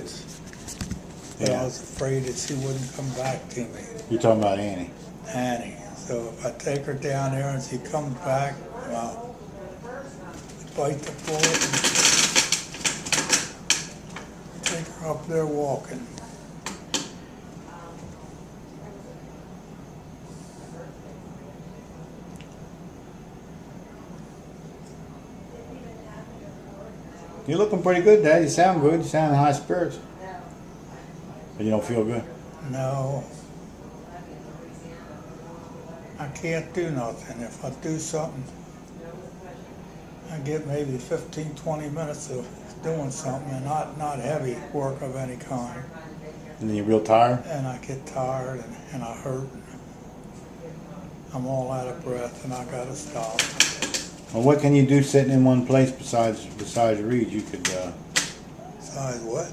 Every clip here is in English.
is. But I was afraid that she wouldn't come back to me, You're talking about Annie. Annie. So if I take her down there and she comes back, I'll bite the bullet and take her up there walking. You're looking pretty good, Dad. You sound good. You sound in high spirits. But you don't feel good. No, I can't do nothing. If I do something, I get maybe 15, 20 minutes of doing something and not heavy work of any kind. And then you're real tired? And I get tired and I hurt. I'm all out of breath and I gotta stop. Well, what can you do sitting in one place besides read? You could, Besides what?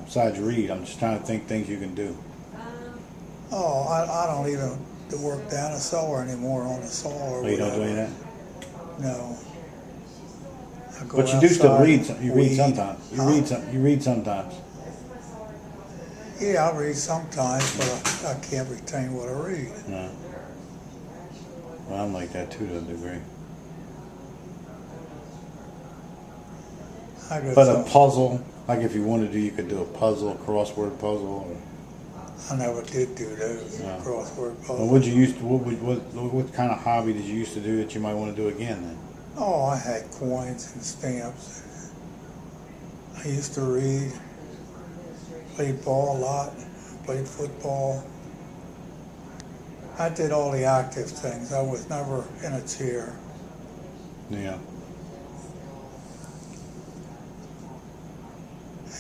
besides read, I'm just trying to think things you can do. Oh, I don't even work down a cellar anymore on the saw or Oh, you don't do whatever. any of that? No. I go But you do still outside, read. You read weed. sometimes. You read sometimes. Yeah, I read sometimes, but I can't retain what I read. No. Well, I'm like that too to a degree. I go But some- a puzzle, like if you wanted to, you could do a puzzle, a crossword puzzle. Or, I never did do those No. crossword well, puzzles. what kind of hobby did you used to do that you might want to do again then? Oh, I had coins and stamps. I used to read, played ball a lot, played football. I did all the active things. I was never in a chair. Yeah.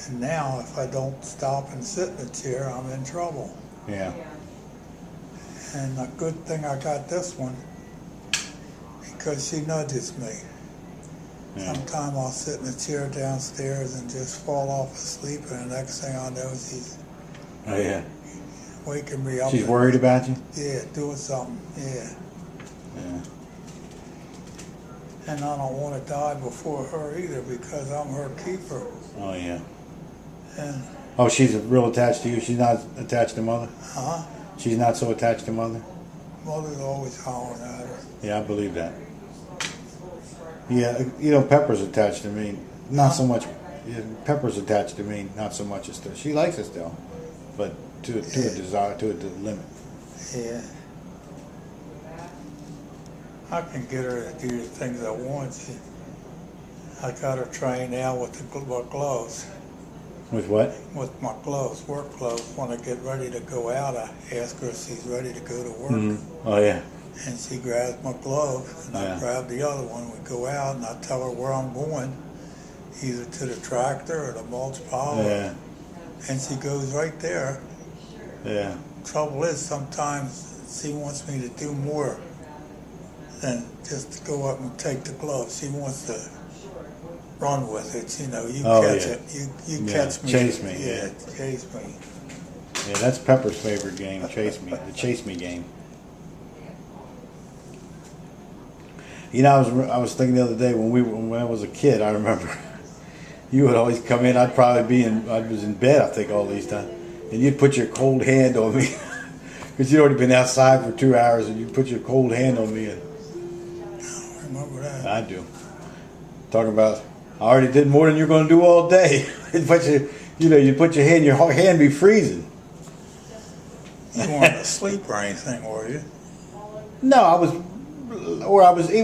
And now, if I don't stop and sit in a chair, I'm in trouble. Yeah. And a good thing I got this one, because she nudges me. Yeah. Sometime I'll sit in a chair downstairs and just fall off asleep, and the next thing I know, she's Oh yeah. waking me up. She's and- worried about you. Yeah, doing something, yeah. Yeah. And I don't want to die before her either, because I'm her keeper. Oh yeah. And, Oh, she's real attached to you. She's not attached to Mother. huh? She's not so attached to Mother. Mother's always hollering at her. Yeah, I believe that. Yeah, you know, Pepper's attached to me. Not so much. Yeah, Pepper's attached to me, not so much as to. She likes us still, but to a desire, to a limit. Yeah. I can get her to do the things I want. I got her trained now with the gloves. With what? With my gloves, work gloves. When I get ready to go out, I ask her if she's ready to go to work. Mm-hmm. Oh yeah. And she grabs my glove, and Yeah. I grab the other one. We go out, and I tell her where I'm going, either to the tractor or the mulch pile. Yeah. And she goes right there. Yeah. Trouble is, sometimes she wants me to do more than just to go up and take the glove. She wants to run with it. You know, you Oh, catch yeah. it. You Yeah, catch me. chase me, yeah. Chase me. Yeah, that's Pepper's favorite game. Chase me. The chase me game. You know, I was thinking the other day when I was a kid. I remember you would always come in. I'd probably be I was in bed, I think, all these times, and you'd put your cold hand on me because you'd already been outside for 2 hours, and you'd put your cold hand on me. And I remember that. I do. Talking about, I already did more than you're going to do all day. But you put your hand be freezing. You weren't asleep or anything, were you? No,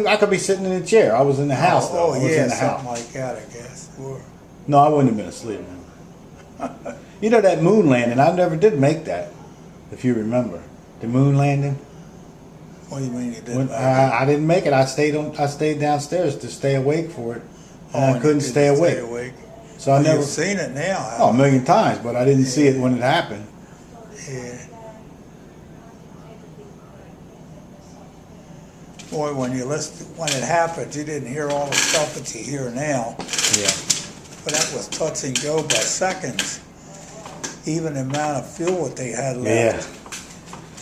I could be sitting in a chair. I was in the house, though. I was yeah, in the something house. like that, I guess. Or, No, I wouldn't have been asleep. No. You know that moon landing? I never did make that, if you remember. The moon landing? what do you mean you didn't? When, make it? I didn't make it. I stayed downstairs to stay awake for it. And I you couldn't didn't stay awake. So I never... You've seen it now. Oh, a million times, but I didn't see it when it happened. Yeah. Boy, when it happened, you didn't hear all the stuff that you hear now. Yeah. But that was touch and go by seconds. Even the amount of fuel that they had Yeah. left.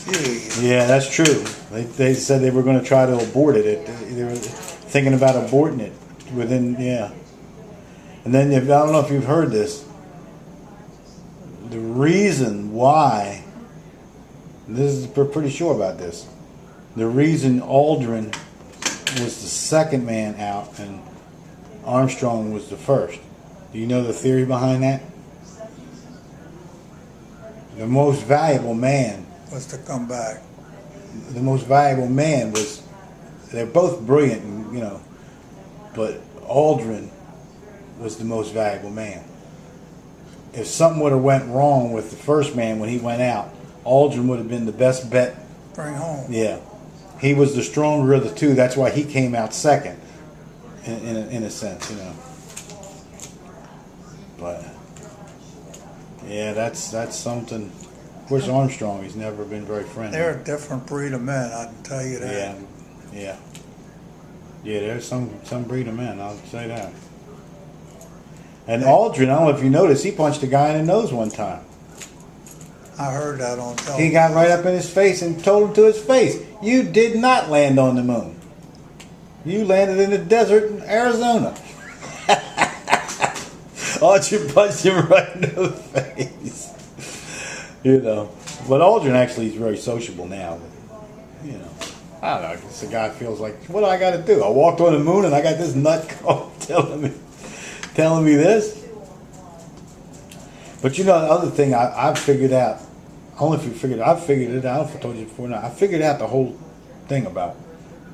Jeez. Yeah, that's true. They said they were going to try to abort it. They were thinking about aborting it within, yeah. And then, I don't know if you've heard this, the reason why, this is, we're pretty sure about this, the reason Aldrin was the second man out and Armstrong was the first. Do you know the theory behind that? The most valuable man, Was to come back. the most valuable man was, they're both brilliant, you know, but Aldrin was the most valuable man. If something would have went wrong with the first man when he went out, Aldrin would have been the best bet. Bring home. Yeah. He was the stronger of the two. That's why he came out second, in a sense, you know. But, yeah, that's something. Of course, Armstrong, he's never been very friendly. They're a different breed of men, I can tell you that. Yeah, yeah. Yeah, there's some breed of men, I'll say that. And Aldrin, I don't know if you noticed, he punched a guy in the nose one time. I heard that on television. He got right up in his face and told him to his face, "You did not land on the moon. You landed in the desert in Arizona." Aldrin punched him right in the face. You know. But Aldrin actually is very sociable now. But, you know, I don't know. I guess the guy feels like, what do I got to do? I walked on the moon and I got this nut telling me this. But you know, the other thing I've figured out, I don't know if you figured it out, I've figured it out, I don't know if I told you before now, I figured out the whole thing about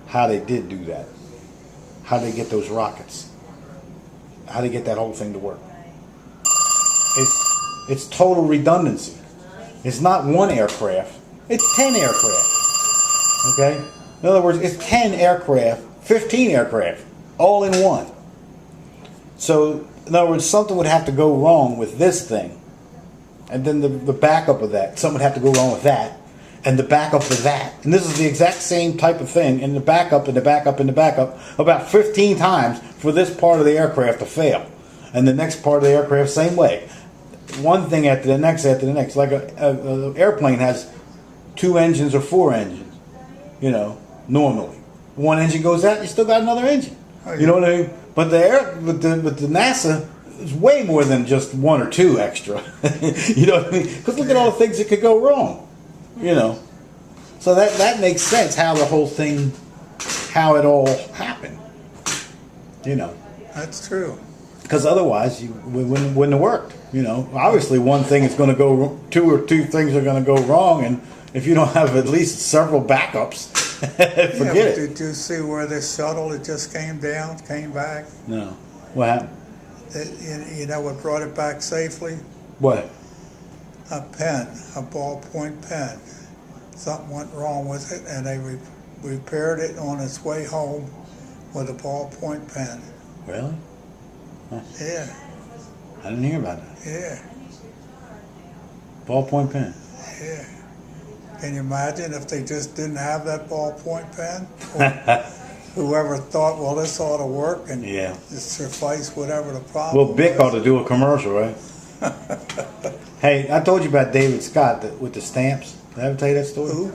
how they did do that. How they get those rockets. How they get that whole thing to work. It's total redundancy. It's not one aircraft, it's 10 aircraft. Okay? In other words, it's 10 aircraft, 15 aircraft, all in one. So, in other words, something would have to go wrong with this thing. And then the backup of that. Something would have to go wrong with that. And the backup of that. And this is the exact same type of thing. And the backup and the backup and the backup. About 15 times for this part of the aircraft to fail. And the next part of the aircraft, same way. One thing after the next after the next. Like an airplane has 2 engines or 4 engines. You know, normally. One engine goes out, you still got another engine. You know what I mean? But the NASA is way more than just 1 or 2 extra. You know what I mean? Because look at all the things that could go wrong. You know, so that makes sense how the whole thing, how it all happened. You know, That's true. because otherwise you wouldn't have worked. You know, obviously one thing is going to go, two things are going to go wrong, and if you don't have at least several backups, forget it. Did you see where this shuttle that just came down, came back? No, what happened? You know what brought it back safely? What? A pen, a ballpoint pen. Something went wrong with it, and they repaired it on its way home with a ballpoint pen. Really? Yeah, I didn't hear about that. yeah, Ballpoint pen. yeah. Can you imagine if they just didn't have that ballpoint pen? Or whoever thought, well, this ought to work and Yeah. just suffice whatever the problem Well, Bic ought was. to do a commercial, right? Hey, I told you about David Scott with the stamps. Did I ever tell you that story? Who?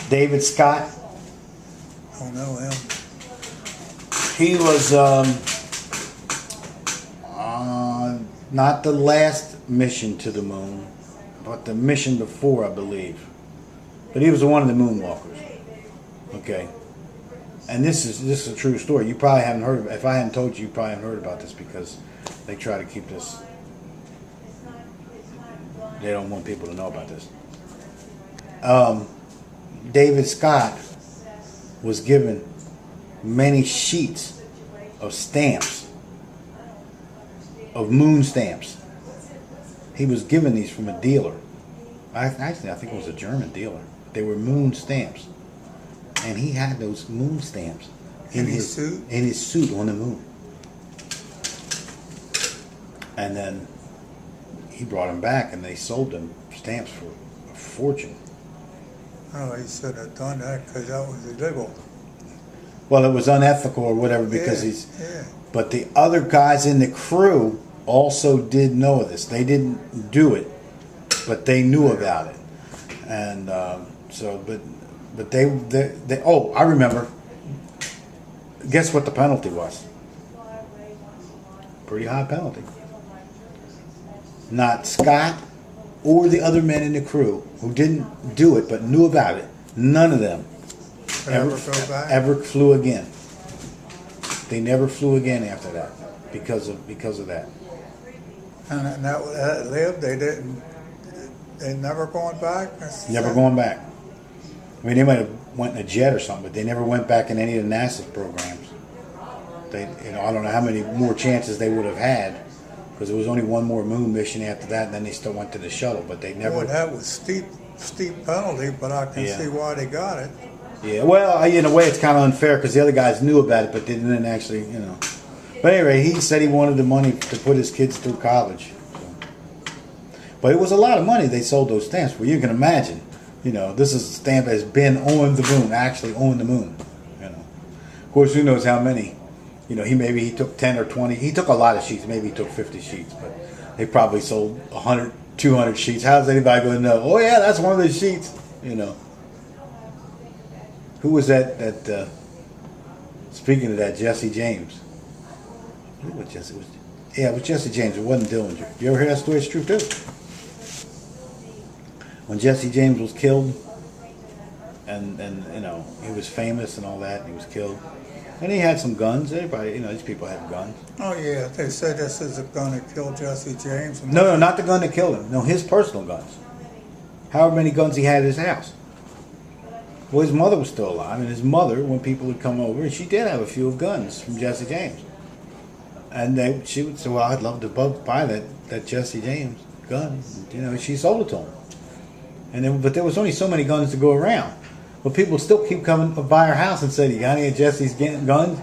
David Scott. Don't know him. He was not the last mission to the moon, but the mission before, I believe. But he was one of the moonwalkers. Okay. And this is a true story. You probably haven't heard of it. If I hadn't told you, you probably haven't heard about this because they try to keep this. They don't want people to know about this. David Scott was given many sheets of stamps, of moon stamps. He was given these from a dealer. I think it was a German dealer. They were moon stamps. And he had those moon stamps In his suit? In his suit on the moon. And then he brought them back and they sold them stamps for a fortune. Oh, he should have done that because that was illegal. Well, it was unethical or whatever because Yeah. But the other guys in the crew also did know of this. They didn't do it, but they knew about it. And but they oh, I remember. Guess what the penalty was? Pretty high penalty. Not Scott, or the other men in the crew who didn't do it but knew about it, none of them Ever go back? ever flew again. They never flew again after that because of that. And that lived, they never going back? Never going back. I mean, they might have went in a jet or something, but they never went back in any of the NASA programs. I don't know how many more chances they would have had, because there was only one more moon mission after that, and then they still went to the shuttle, but they never. Boy, that was steep penalty, but I can see why they got it. Yeah, well, in a way, it's kind of unfair because the other guys knew about it, but they didn't actually, But anyway, he said he wanted the money to put his kids through college. So. But it was a lot of money they sold those stamps for. You can imagine, this is a stamp that has been on the moon, actually on the moon. Of course, who knows how many? He took 10 or 20. He took a lot of sheets. Maybe he took 50 sheets, but they probably sold 100, 200 sheets. How's anybody going to know? Oh yeah, that's one of the sheets. Who was that? Speaking of that, Jesse James. I believe it was Jesse James. It wasn't Dillinger. You ever hear that story? It's true too. When Jesse James was killed, and he was famous and all that, and he was killed, and he had some guns. Everybody, these people had guns. Oh yeah, they said this is the gun that killed Jesse James. No, not the gun that killed him. No, his personal guns. However many guns he had at his house. Well, his mother was still alive, and his mother, when people would come over, she did have a few guns from Jesse James. And she would say, well, I'd love to buy that Jesse James gun. She sold it to him. But there was only so many guns to go around. But people still keep coming by her house and say, you got any of Jesse's guns?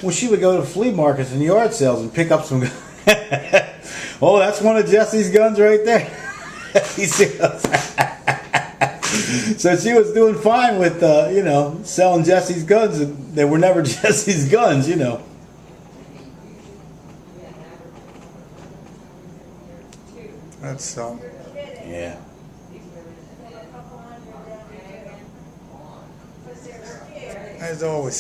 Well, she would go to flea markets and yard sales and pick up some guns. Oh, that's one of Jesse's guns right there. So she was doing fine with, selling Jesse's guns, and they were never Jesse's guns, That's something. Yeah. There's always